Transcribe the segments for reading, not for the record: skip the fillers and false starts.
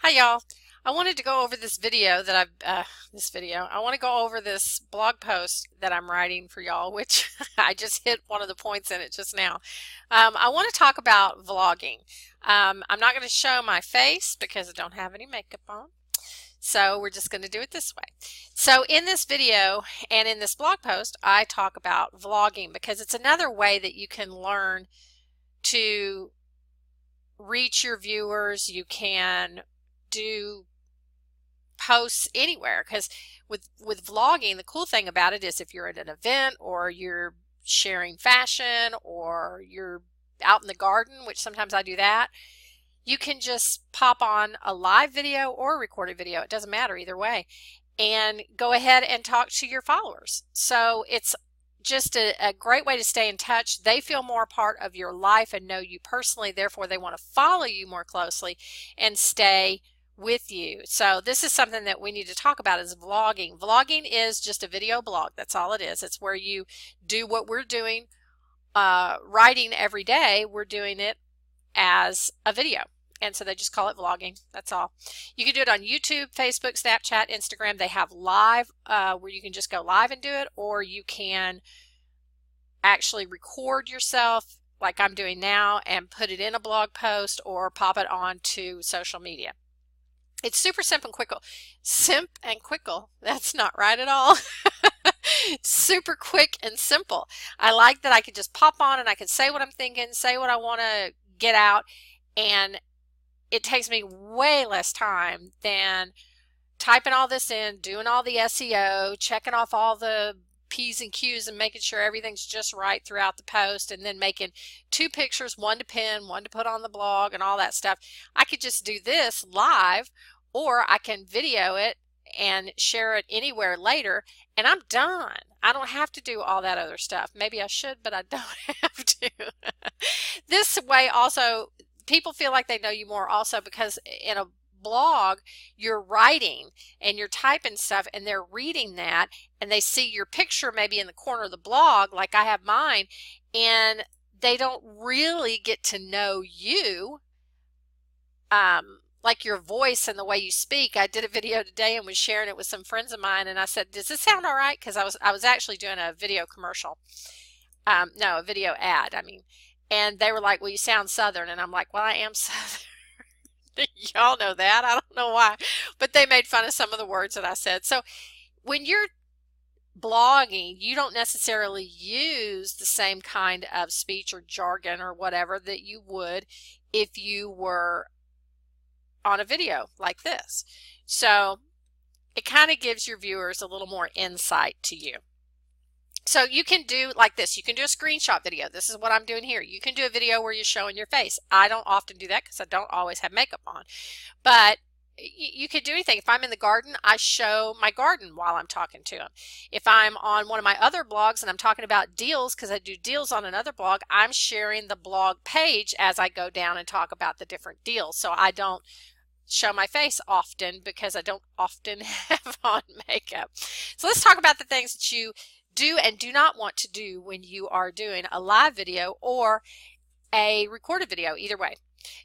Hi y'all. I wanted to go over this video that I want to go over this blog post that I'm writing for y'all, which I just hit one of the points in it just now. I want to talk about vlogging. I'm not going to show my face because I don't have any makeup on. So we're just going to do it this way. So in this video and in this blog post, I talk about vlogging because it's another way that you can learn to reach your viewers. You can do posts anywhere, because with vlogging, the cool thing about it is if you're at an event or you're sharing fashion or you're out in the garden, which sometimes I do that, you can just pop on a live video or a recorded video. It doesn't matter either way, and go ahead and talk to your followers. So it's just a great way to stay in touch. They feel more a part of your life and know you personally, therefore they want to follow you more closely and stay with you. So this is something that we need to talk about, is vlogging. Vlogging is just a video blog. That's all it is. It's where you do what we're doing, writing every day. We're doing it as a video. And so they just call it vlogging. That's all. You can do it on YouTube, Facebook, Snapchat, Instagram. They have live where you can just go live and do it, or you can actually record yourself like I'm doing now and put it in a blog post or pop it onto social media. It's super simple and quickle. Simp and quickle. That's not right at all. Super quick and simple. I like that I can just pop on and I can say what I'm thinking, say what I want to get out, and it takes me way less time than typing all this in, doing all the SEO, checking off all the P's and Q's and making sure everything's just right throughout the post, and then making 2 pictures, one to pin, one to put on the blog and all that stuff. I could just do this live, or I can video it and share it anywhere later, and I'm done. I don't have to do all that other stuff. Maybe I should, but I don't have to. This way also, people feel like they know you more also, because in a blog you're writing and you're typing stuff and they're reading that and they see your picture maybe in the corner of the blog like I have mine, and they don't really get to know you, like your voice and the way you speak. I did a video today and was sharing it with some friends of mine, and I said, does this sound all right? Because I was actually doing a video commercial, no, a video ad, I mean. And they were like, well, you sound Southern. And I'm like, well, I am Southern. Y'all know that. I don't know why. But they made fun of some of the words that I said. So when you're blogging, you don't necessarily use the same kind of speech or jargon or whatever that you would if you were on a video like this. So it kind of gives your viewers a little more insight to you. So you can do like this. You can do a screenshot video. This is what I'm doing here. You can do a video where you're showing your face. I don't often do that because I don't always have makeup on. But you could do anything. If I'm in the garden, I show my garden while I'm talking to them. If I'm on one of my other blogs and I'm talking about deals, because I do deals on another blog, I'm sharing the blog page as I go down and talk about the different deals. So I don't show my face often because I don't often have on makeup. So let's talk about the things that you do and do not want to do when you are doing a live video or a recorded video. Either way,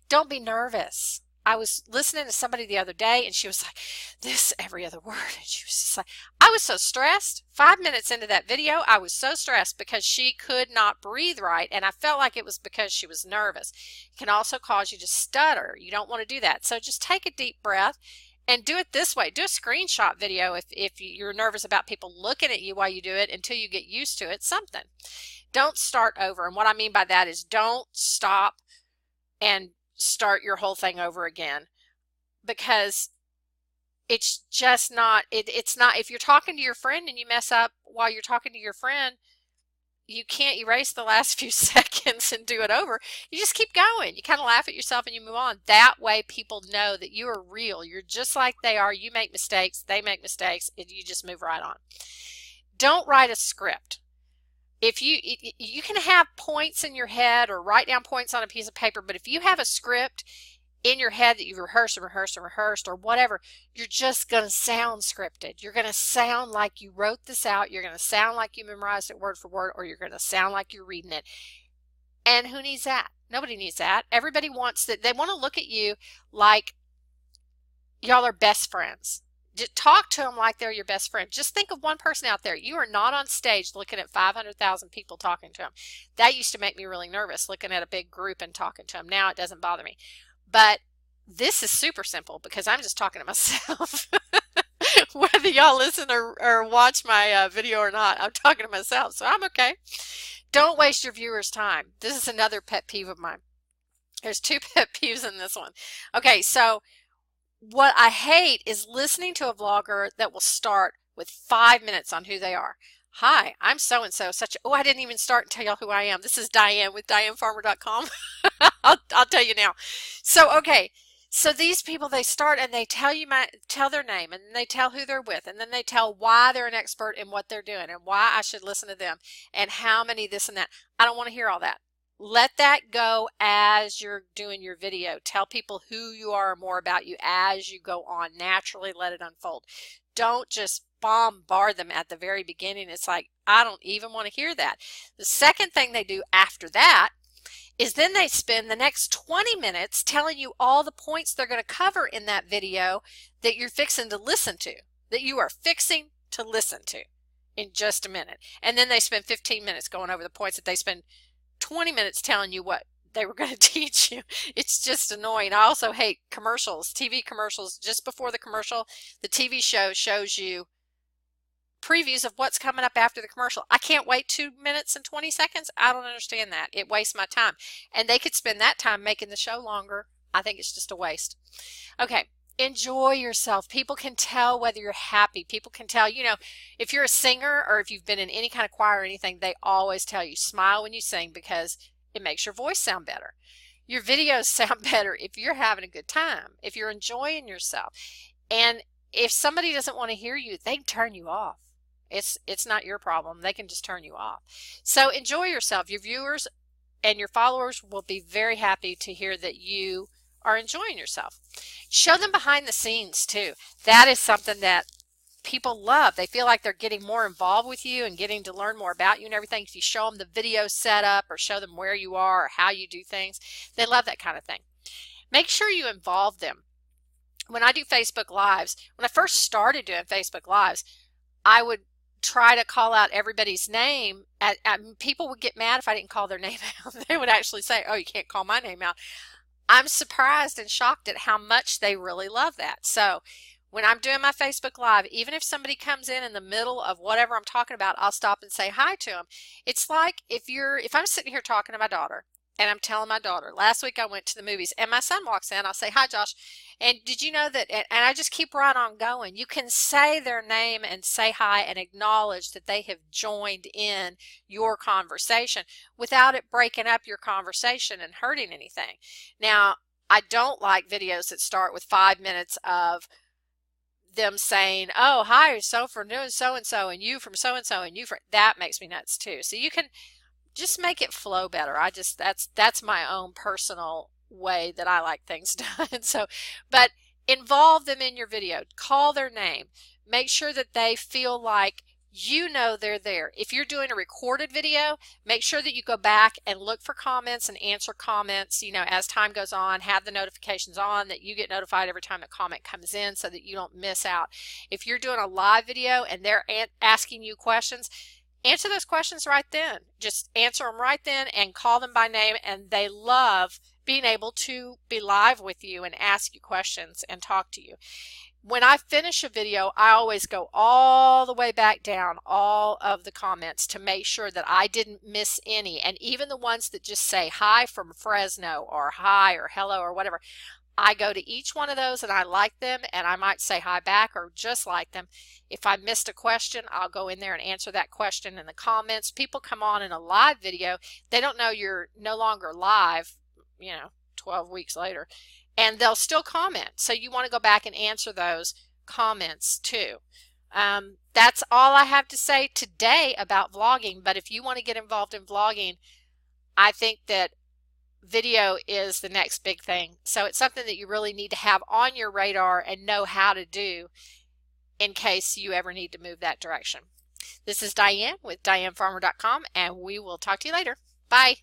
don't be nervous. I was listening to somebody the other day and she was like, this every other word, and she was just like, I was so stressed. 5 minutes into that video, I was so stressed because she could not breathe right, and I felt like it was because she was nervous. It can also cause you to stutter. You don't want to do that. So just take a deep breath and do it this way. Do a screenshot video if you're nervous about people looking at you while you do it until you get used to it. Something. Don't start over. And what I mean by that is don't stop and start your whole thing over again, because it's just not, it's not, if you're talking to your friend and you mess up while you're talking to your friend, you can't erase the last few seconds and do it over. You just keep going. You kind of laugh at yourself and you move on. That way people know that you are real. You're just like they are. You make mistakes, they make mistakes, and you just move right on. Don't write a script. If you can have points in your head or write down points on a piece of paper, but if you have a script in your head that you've rehearsed and rehearsed and rehearsed or whatever, you're just going to sound scripted. You're going to sound like you wrote this out. You're going to sound like you memorized it word for word, or you're going to sound like you're reading it. And who needs that? Nobody needs that. Everybody wants that. They want to look at you like y'all are best friends. Just talk to them like they're your best friend. Just think of one person out there. You are not on stage looking at 500,000 people talking to them. That used to make me really nervous, looking at a big group and talking to them. Now it doesn't bother me. But this is super simple because I'm just talking to myself. Whether y'all listen or watch my video or not, I'm talking to myself, so I'm okay. Don't waste your viewers' time. This is another pet peeve of mine. There's two pet peeves in this one. Okay, so what I hate is listening to a vlogger that will start with 5 minutes on who they are. Hi, I'm so-and-so, I didn't even start and tell y'all who I am. This is Diane with DianeFarmer.com. I'll tell you now. So, okay. So these people, they start and they tell their name, and then they tell who they're with, and then they tell why they're an expert in what they're doing and why I should listen to them and how many this and that. I don't want to hear all that. Let that go as you're doing your video. Tell people who you are and more about you as you go on. Naturally let it unfold. Don't just bombard them at the very beginning. It's like, I don't even want to hear that. The second thing they do after that is then they spend the next 20 minutes telling you all the points they're going to cover in that video that you're fixing to listen to, that you are fixing to listen to in just a minute. And then they spend 15 minutes going over the points that they spend 20 minutes telling you what they were going to teach you. It's just annoying. I also hate commercials, TV commercials. Just before the commercial, the TV show shows you previews of what's coming up after the commercial. I can't wait 2 minutes and 20 seconds. I don't understand that. It wastes my time. And they could spend that time making the show longer. I think it's just a waste. Okay. Enjoy yourself. People can tell whether you're happy. People can tell, if you're a singer or if you've been in any kind of choir or anything, they always tell you smile when you sing because it makes your voice sound better. Your videos sound better if you're having a good time, if you're enjoying yourself. And if somebody doesn't want to hear you, they can turn you off. It's not your problem. They can just turn you off. So enjoy yourself. Your viewers and your followers will be very happy to hear that you are enjoying yourself. Show them behind the scenes too. That is something that people love. They feel like they're getting more involved with you and getting to learn more about you and everything. If you show them the video setup or show them where you are or how you do things, they love that kind of thing. Make sure you involve them. When I do Facebook Lives, when I first started doing Facebook Lives, I would try to call out everybody's name. People would get mad if I didn't call their name out. They would actually say, oh, you can't call my name out. I'm surprised and shocked at how much they really love that. So when I'm doing my Facebook Live, even if somebody comes in the middle of whatever I'm talking about, I'll stop and say hi to them. It's like if I'm sitting here talking to my daughter and I'm telling my daughter, last week I went to the movies and my son walks in, I'll say, hi, Josh. And did you know that, and I just keep right on going. You can say their name and say hi and acknowledge that they have joined in your conversation without it breaking up your conversation and hurting anything. Now, I don't like videos that start with 5 minutes of them saying, oh, hi, so from doing so-and-so and you from so-and-so and you from, that makes me nuts too. So you can just make it flow better. That's my own personal way that I like things done. So, but involve them in your video. Call their name. Make sure that they feel like they're there. If you're doing a recorded video, make sure that you go back and look for comments and answer comments, as time goes on. Have the notifications on that you get notified every time a comment comes in so that you don't miss out. If you're doing a live video and they're asking you questions, answer those questions right then. Just answer them right then and call them by name, and they love being able to be live with you and ask you questions and talk to you. When I finish a video, I always go all the way back down all of the comments to make sure that I didn't miss any, and even the ones that just say hi from Fresno or hi or hello or whatever. I go to each one of those and I like them, and I might say hi back or just like them. If I missed a question, I'll go in there and answer that question in the comments. People come on in a live video, they don't know you're no longer live, 12 weeks later, and they'll still comment. So you want to go back and answer those comments too. That's all I have to say today about vlogging, but if you want to get involved in vlogging, I think that video is the next big thing. So it's something that you really need to have on your radar and know how to do in case you ever need to move that direction. This is Diane with DianeFarmer.com, and we will talk to you later. Bye.